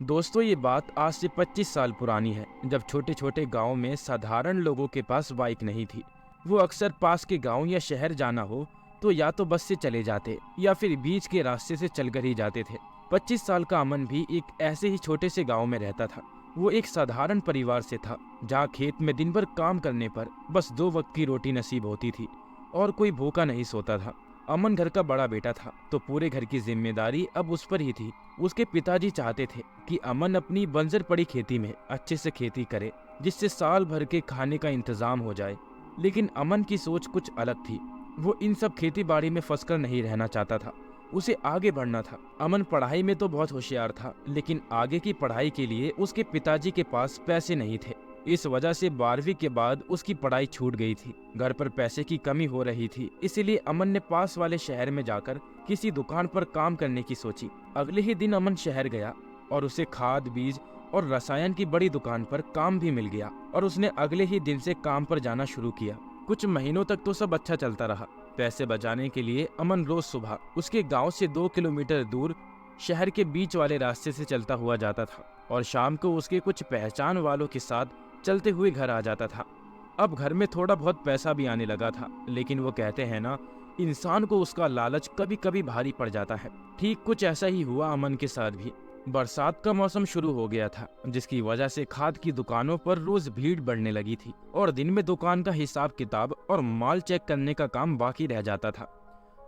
दोस्तों, ये बात आज से 25 साल पुरानी है, जब छोटे छोटे गांव में साधारण लोगों के पास बाइक नहीं थी। वो अक्सर पास के गांव या शहर जाना हो तो या तो बस से चले जाते या फिर बीच के रास्ते से चलकर ही जाते थे। 25 साल का अमन भी एक ऐसे ही छोटे से गांव में रहता था। वो एक साधारण परिवार से था, जहाँ खेत में दिन भर काम करने पर बस 2 वक्त की रोटी नसीब होती थी और कोई भूखा नहीं सोता था। अमन घर का बड़ा बेटा था, तो पूरे घर की जिम्मेदारी अब उस पर ही थी। उसके पिताजी चाहते थे कि अमन अपनी बंजर पड़ी खेती में अच्छे से खेती करे, जिससे साल भर के खाने का इंतजाम हो जाए। लेकिन अमन की सोच कुछ अलग थी। वो इन सब खेती बाड़ी में फंसकर नहीं रहना चाहता था, उसे आगे बढ़ना था। अमन पढ़ाई में तो बहुत होशियार था, लेकिन आगे की पढ़ाई के लिए उसके पिताजी के पास पैसे नहीं थे। इस वजह से 12वीं के बाद उसकी पढ़ाई छूट गई थी। घर पर पैसे की कमी हो रही थी, इसीलिए अमन ने पास वाले शहर में जाकर किसी दुकान पर काम करने की सोची। अगले ही दिन अमन शहर गया और उसे खाद, बीज और रसायन की बड़ी दुकान पर काम भी मिल गया और उसने अगले ही दिन से काम पर जाना शुरू किया। कुछ महीनों तक तो सब अच्छा चलता रहा। पैसे बचाने के लिए अमन रोज सुबह उसके गांव से 2 किलोमीटर दूर शहर के बीच वाले रास्ते से चलता हुआ जाता था और शाम को उसके कुछ पहचान वालों के साथ चलते हुए घर आ जाता था। अब घर में थोड़ा बहुत पैसा भी आने लगा था, लेकिन वो कहते हैं ना, इंसान को उसका लालच कभी कभी भारी पड़ जाता है। ठीक कुछ ऐसा ही हुआ अमन के साथ भी। बरसात का मौसम शुरू हो गया था, जिसकी वजह से खाद की दुकानों पर रोज भीड़ बढ़ने लगी थी और दिन में दुकान का हिसाब किताब और माल चेक करने का काम बाकी रह जाता था।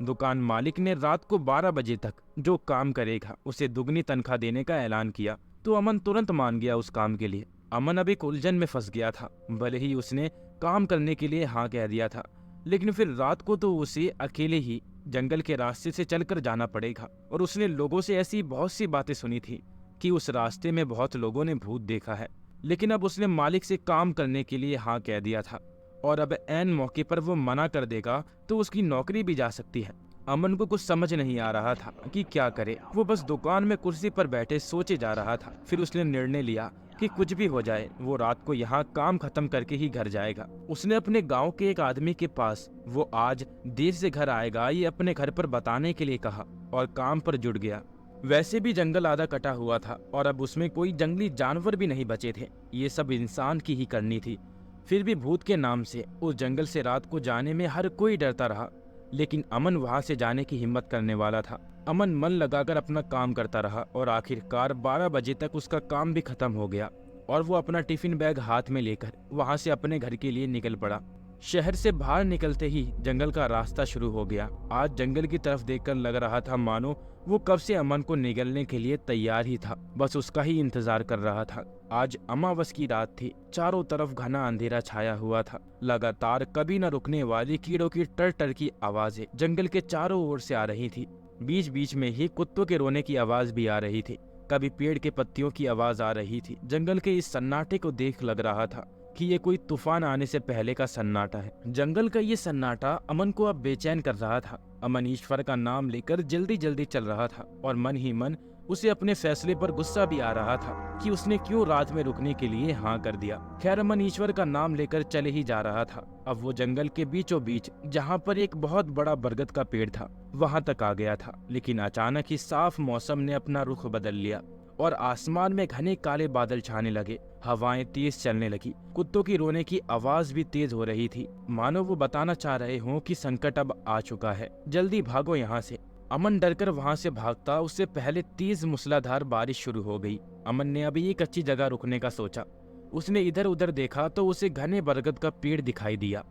दुकान मालिक ने रात को 12 बजे तक जो काम करेगा उसे दुगनी तनख्वाह देने का ऐलान किया, तो अमन तुरंत मान गया उस काम के लिए। अमन अब एक उलझन में फंस गया था। भले ही उसने काम करने के लिए हाँ कह दिया था, लेकिन फिर रात को तो उसे अकेले ही जंगल के रास्ते से चलकर जाना पड़ेगा और उसने लोगों से ऐसी बहुत सी बातें सुनी थी कि उस रास्ते में बहुत लोगों ने भूत देखा है। लेकिन अब उसने मालिक से काम करने के लिए हाँ कह दिया था और अब ऐन मौके पर वो मना कर देगा तो उसकी नौकरी भी जा सकती है। अमन को कुछ समझ नहीं आ रहा था कि क्या करे। वो बस दुकान में कुर्सी पर बैठे सोचे जा रहा था। फिर उसने निर्णय लिया कि कुछ भी हो जाए वो रात को यहाँ काम खत्म करके ही घर जाएगा। उसने अपने गांव के एक आदमी के पास वो आज देर से घर आएगा ये अपने घर पर बताने के लिए कहा और काम पर जुट गया। वैसे भी जंगल आधा कटा हुआ था और अब उसमें कोई जंगली जानवर भी नहीं बचे थे। ये सब इंसान की ही करनी थी। फिर भी भूत के नाम से उस जंगल से रात को जाने में हर कोई डरता रहा, लेकिन अमन वहां से जाने की हिम्मत करने वाला था। अमन मन लगाकर अपना काम करता रहा और आखिरकार 12 बजे तक उसका काम भी खत्म हो गया और वो अपना टिफिन बैग हाथ में लेकर वहां से अपने घर के लिए निकल पड़ा। शहर से बाहर निकलते ही जंगल का रास्ता शुरू हो गया। आज जंगल की तरफ देखकर लग रहा था मानो वो कब से अमन को निगलने के लिए तैयार ही था, बस उसका ही इंतजार कर रहा था। आज अमावस की रात थी। चारों तरफ घना अंधेरा छाया हुआ था। लगातार कभी न रुकने वाली कीड़ों की टर टर की आवाजें जंगल के चारों ओर से आ रही थी। बीच बीच में ही कुत्तों के रोने की आवाज भी आ रही थी। कभी पेड़ के पत्तियों की आवाज आ रही थी। जंगल के इस सन्नाटे को देख लग रहा था कि ये कोई तूफान आने से पहले का सन्नाटा है। जंगल का ये सन्नाटा अमन को अब बेचैन कर रहा था। अमन ईश्वर का नाम लेकर जल्दी जल्दी चल रहा था और मन ही मन उसे अपने फैसले पर गुस्सा भी आ रहा था कि उसने क्यों रात में रुकने के लिए हाँ कर दिया। खैर, अमन ईश्वर का नाम लेकर चले ही जा रहा था। अब वो जंगल के बीचों बीच जहाँ पर एक बहुत बड़ा बरगद का पेड़ था वहां तक आ गया था, लेकिन अचानक ही साफ मौसम ने अपना रुख बदल लिया और आसमान में घने काले बादल छाने लगे। हवाएं तेज चलने लगी। कुत्तों की रोने की आवाज भी तेज हो रही थी, मानो वो बताना चाह रहे हों कि संकट अब आ चुका है, जल्दी भागो यहाँ से। अमन डरकर वहां से भागता उससे पहले तेज मूसलाधार बारिश शुरू हो गई। अमन ने अभी एक अच्छी जगह रुकने का सोचा। उसने इधर उधर देखा तो उसे घने बरगद का पेड़ दिखाई दिया।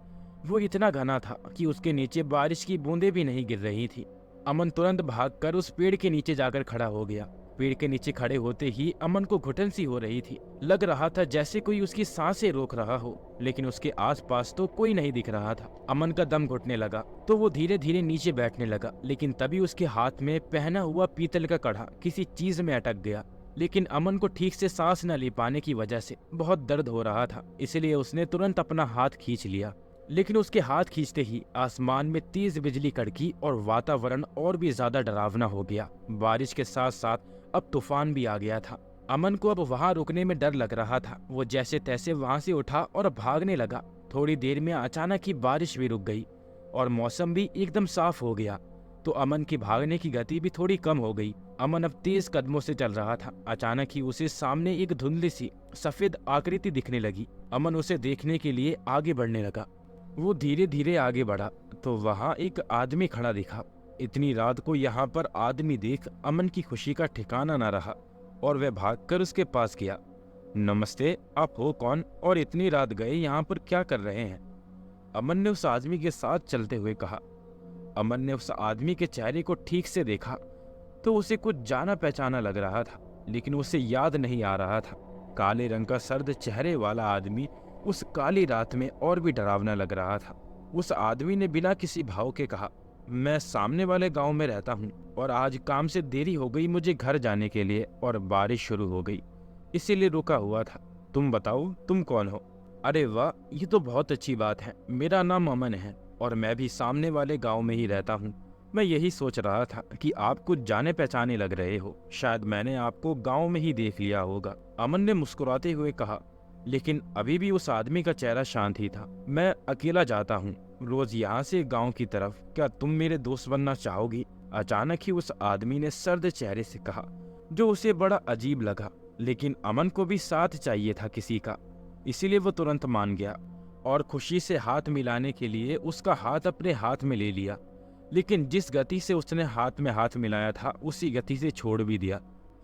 वो इतना घना था कि उसके नीचे बारिश की बूंदें भी नहीं गिर रही थी। अमन तुरंत भागकर उस पेड़ के नीचे जाकर खड़ा हो गया। पेड़ के नीचे खड़े होते ही अमन को घुटन सी हो रही थी। लग रहा था जैसे कोई उसकी सांसें रोक रहा हो, लेकिन उसके आसपास तो कोई नहीं दिख रहा था। अमन का दम घुटने लगा तो वो धीरे धीरे नीचे बैठने लगा, लेकिन तभी उसके हाथ में पहना हुआ पीतल का कड़ा किसी चीज में अटक गया। लेकिन अमन को ठीक से सांस न ले पाने की वजह से बहुत दर्द हो रहा था, इसलिए उसने तुरंत अपना हाथ खींच लिया। लेकिन उसके हाथ खींचते ही आसमान में तेज बिजली कड़की और वातावरण और भी ज्यादा डरावना हो गया। बारिश के साथ साथ अब तूफान भी आ गया था। अमन को अब वहां रुकने में डर लग रहा था। वो जैसे तैसे वहां से उठा और भागने लगा। थोड़ी देर में अचानक ही बारिश भी रुक गई और मौसम भी एकदम साफ हो गया। तो अमन की भागने की गति भी थोड़ी कम हो गई। अमन अब तेज कदमों से चल रहा था। अचानक ही उसे सामने एक धुंधली सी सफेद आकृति दिखने लगी। अमन उसे देखने के लिए आगे बढ़ने लगा। वो धीरे धीरे आगे बढ़ा तो वहाँ एक आदमी खड़ा दिखा। इतनी रात को यहाँ पर आदमी देख अमन की खुशी का ठिकाना न रहा और वह भागकर उसके पास गया। नमस्ते, आप हो कौन और इतनी रात गए यहाँ पर क्या कर रहे हैं? अमन ने उस आदमी के साथ चलते हुए कहा। अमन ने उस आदमी के चेहरे को ठीक से देखा तो उसे कुछ जाना पहचाना लग रहा था, लेकिन उसे याद नहीं आ रहा था। काले रंग का सर्द चेहरे वाला आदमी उस काली रात में और भी डरावना लग रहा था। उस आदमी ने बिना किसी भाव के कहा, मैं सामने वाले गांव में रहता हूं और आज काम से देरी हो गई मुझे घर जाने के लिए और बारिश शुरू हो गई, इसीलिए रुका हुआ था। तुम बताओ, तुम कौन हो? अरे वाह, ये तो बहुत अच्छी बात है। मेरा नाम अमन है और मैं भी सामने वाले गांव में ही रहता हूँ। मैं यही सोच रहा था कि आप कुछ जाने पहचाने लग रहे हो, शायद मैंने आपको गांव में ही देख लिया होगा। अमन ने मुस्कुराते हुए कहा, लेकिन अभी भी उस आदमी का चेहरा शांत ही था। मैं अकेला जाता हूँ रोज यहाँ से गांव की तरफ, क्या तुम मेरे दोस्त बनना चाहोगी? अचानक ही उस आदमी ने सर्द चेहरे से कहा, जो उसे बड़ा अजीब लगा। लेकिन अमन को भी साथ चाहिए था किसी का, इसीलिए वो तुरंत मान गया और खुशी से हाथ मिलाने के लिए उसका हाथ अपने हाथ में ले लिया। लेकिन जिस गति से उसने हाथ में हाथ मिलाया था उसी गति से छोड़ भी दिया।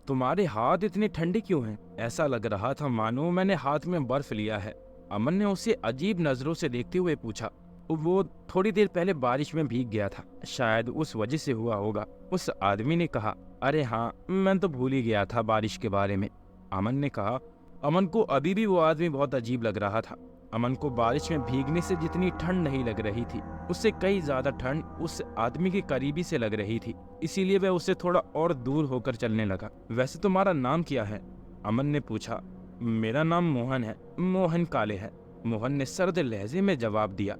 तुम्हारे हाथ इतने ठंडे क्यों हैं? ऐसा लग रहा था मानो मैंने हाथ में बर्फ लिया है। अमन ने उसे अजीब नजरों से देखते हुए पूछा। वो थोड़ी देर पहले बारिश में भीग गया था, शायद उस वजह से हुआ होगा। उस आदमी ने कहा, अरे हाँ, मैं तो भूल ही गया था बारिश के बारे में। अमन ने कहा। अमन को अभी भी वो आदमी बहुत अजीब लग रहा था। अमन को बारिश में भीगने से जितनी ठंड नहीं लग रही थी, उससे कई ज्यादा ठंड उस आदमी के करीबी से लग रही थी, इसीलिए वह उससे थोड़ा और दूर होकर चलने लगा। वैसे तुम्हारा नाम क्या है? अमन ने पूछा। मेरा नाम मोहन है। मोहन काले है, मोहन ने सर्द लहजे में जवाब दिया।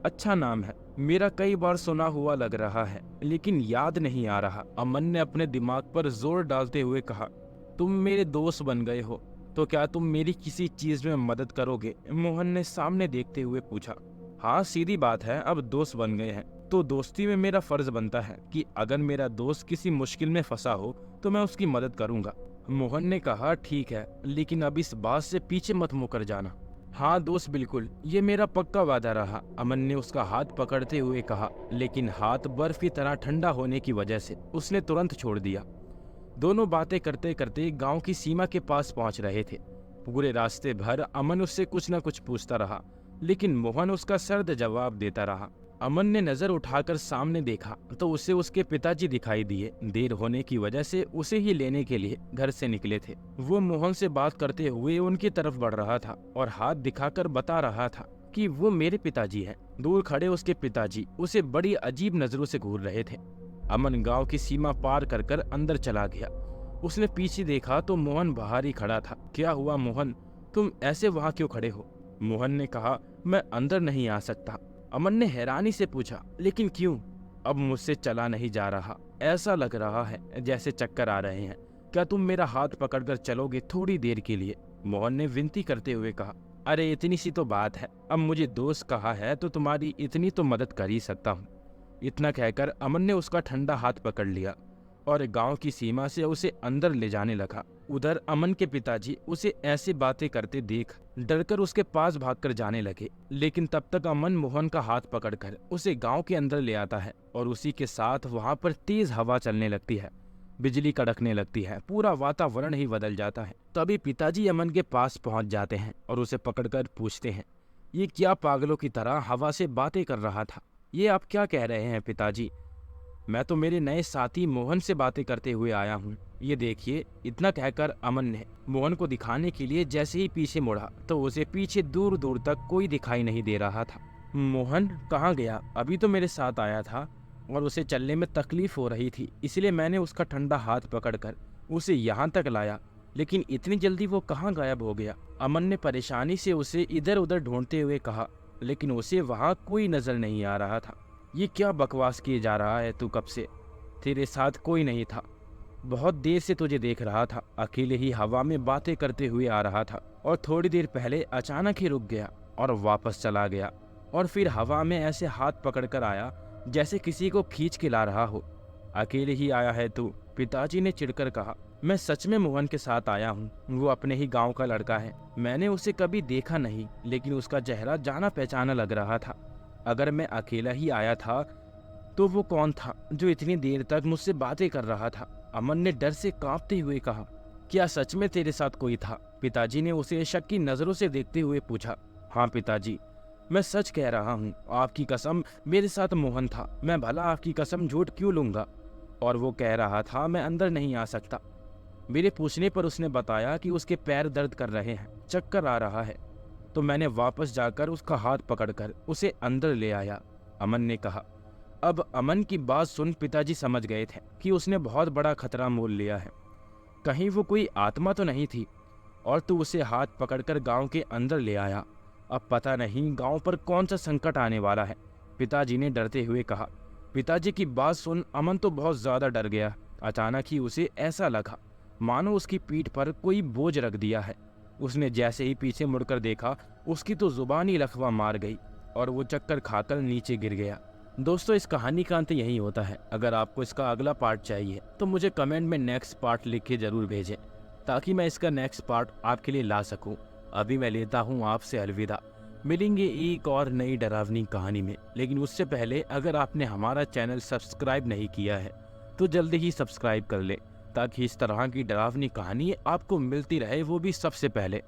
अच्छा नाम है, मेरा कई बार सुना हुआ लग रहा है, लेकिन याद नहीं आ रहा। अमन ने अपने दिमाग पर जोर डालते हुए कहा, तुम मेरे दोस्त बन गए हो, तो क्या तुम मेरी किसी चीज में मदद करोगे? मोहन ने सामने देखते हुए पूछा। हाँ, सीधी बात है, अब दोस्त बन गए हैं तो दोस्ती में मेरा फर्ज बनता है कि अगर मेरा दोस्त किसी मुश्किल में फंसा हो तो मैं उसकी मदद करूंगा। मोहन ने कहा, ठीक है, लेकिन अब इस बात से पीछे मत मुकर जाना। हाँ दोस्त, बिल्कुल, ये मेरा पक्का वादा रहा। अमन ने उसका हाथ पकड़ते हुए कहा, लेकिन हाथ बर्फ की तरह ठंडा होने की वजह से उसने तुरंत छोड़ दिया। दोनों बातें करते करते गांव की सीमा के पास पहुंच रहे थे। पूरे रास्ते भर अमन उससे कुछ न कुछ पूछता रहा, लेकिन मोहन उसका सर्द जवाब देता रहा। अमन ने नजर उठाकर सामने देखा तो उसे उसके पिताजी दिखाई दिए। देर होने की वजह से उसे ही लेने के लिए घर से निकले थे। वो मोहन से बात करते हुए उनकी तरफ बढ़ रहा था और हाथ दिखाकर बता रहा था कि वो मेरे पिताजी हैं। दूर खड़े उसके पिताजी उसे बड़ी अजीब नजरों से घूर रहे थे। अमन गांव की सीमा पार कर कर अंदर चला गया। उसने पीछे देखा तो मोहन बाहर ही खड़ा था। क्या हुआ मोहन, तुम ऐसे वहां क्यों खड़े हो? मोहन ने कहा, मैं अंदर नहीं आ सकता। अमन ने हैरानी से पूछा, लेकिन क्यों? अब मुझसे चला नहीं जा रहा, ऐसा लग रहा है जैसे चक्कर आ रहे हैं। क्या तुम मेरा हाथ पकड़कर चलोगे थोड़ी देर के लिए? मोहन ने विनती करते हुए कहा। अरे इतनी सी तो बात है, अब मुझे दोस्त कहा है तो तुम्हारी इतनी तो मदद कर ही सकता हूँ। इतना कहकर अमन ने उसका ठंडा हाथ पकड़ लिया और गांव की सीमा से उसे अंदर ले जाने लगा। उधर अमन के पिताजी उसे ऐसी बातें करते देख डरकर उसके पास भागकर जाने लगे, लेकिन तब तक अमन मोहन का हाथ पकड़कर उसे गांव के अंदर ले आता है और उसी के साथ वहां पर तेज हवा चलने लगती है, बिजली कड़कने लगती है, पूरा वातावरण ही बदल जाता है। तभी पिताजी अमन के पास पहुंच जाते हैं और उसे पकड़कर पूछते हैं, ये क्या पागलों की तरह हवा से बातें कर रहा था? ये आप क्या कह रहे हैं पिताजी? मैं तो मेरे नए साथी मोहन से बातें करते हुए आया हूँ, ये देखिए। इतना कहकर अमन ने मोहन को दिखाने के लिए जैसे ही पीछे मुड़ा तो उसे पीछे दूर दूर तक कोई दिखाई नहीं दे रहा था। मोहन कहाँ गया? अभी तो मेरे साथ आया था और उसे चलने में तकलीफ हो रही थी, इसलिए मैंने उसका ठंडा हाथ पकड़कर उसे यहाँ तक लाया, लेकिन इतनी जल्दी वो कहाँ गायब हो गया? अमन ने परेशानी से उसे इधर उधर ढूंढते हुए कहा, लेकिन उसे वहाँ कोई नजर नहीं आ रहा था। ये क्या बकवास किए जा रहा है तू? कब से तेरे साथ कोई नहीं था? बहुत देर से तुझे देख रहा था, अकेले ही हवा में बातें करते हुए आ रहा था और थोड़ी देर पहले अचानक ही रुक गया और वापस चला गया और फिर हवा में ऐसे हाथ पकड़कर आया जैसे किसी को खींच के ला रहा हो। अकेले ही आया है तू? पिताजी ने चिढ़कर कहा। मैं सच में मोहन के साथ आया हूँ। वो अपने ही गांव का लड़का है। मैंने उसे कभी देखा नहीं, लेकिन उसका चेहरा जाना पहचाना लग रहा था। अगर मैं अकेला ही आया था तो वो कौन था जो इतनी देर तक मुझसे बातें कर रहा था? अमन ने डर से कांपते हुए कहा। क्या सच में तेरे साथ कोई था? पिताजी ने उसे शक की नजरों से देखते हुए पूछा। हाँ पिताजी, मैं सच कह रहा हूँ। आपकी कसम, मेरे साथ मोहन था। मैं भला आपकी कसम झूठ क्यों लूंगा? और वो कह रहा था मैं अंदर नहीं आ सकता। मेरे पूछने पर उसने बताया कि उसके पैर दर्द कर रहे हैं, चक्कर आ रहा है। तो मैंने वापस जाकर उसका हाथ पकड़कर उसे अंदर ले आया, अमन ने कहा। अब अमन की बात सुन पिताजी समझ गए थे कि उसने बहुत बड़ा खतरा मोल लिया है। कहीं वो कोई आत्मा तो नहीं थी, और तू उसे हाथ पकड़कर गांव के अंदर ले आया। अब पता नहीं गांव पर कौन सा संकट आने वाला है, पिताजी ने डरते हुए कहा। पिताजी की बात सुन अमन तो बहुत ज्यादा डर गया। अचानक ही उसे ऐसा लगा मानो उसकी पीठ पर कोई बोझ रख दिया है। उसने जैसे ही पीछे मुड़कर देखा, उसकी तो जुबान ही लखवा मार गई और वो चक्कर खाकर नीचे गिर गया। दोस्तों, इस कहानी का अंत यही होता है। अगर आपको इसका अगला पार्ट चाहिए तो मुझे कमेंट में नेक्स्ट पार्ट लिख के जरूर भेजें, ताकि मैं इसका नेक्स्ट पार्ट आपके लिए ला सकूं। अभी मैं लेता हूं आपसे अलविदा। मिलेंगे एक और नई डरावनी कहानी में, लेकिन उससे पहले अगर आपने हमारा चैनल सब्सक्राइब नहीं किया है तो जल्दी ही सब्सक्राइब कर ले, ताकि इस तरह की डरावनी कहानी आपको मिलती रहे, वो भी सबसे पहले।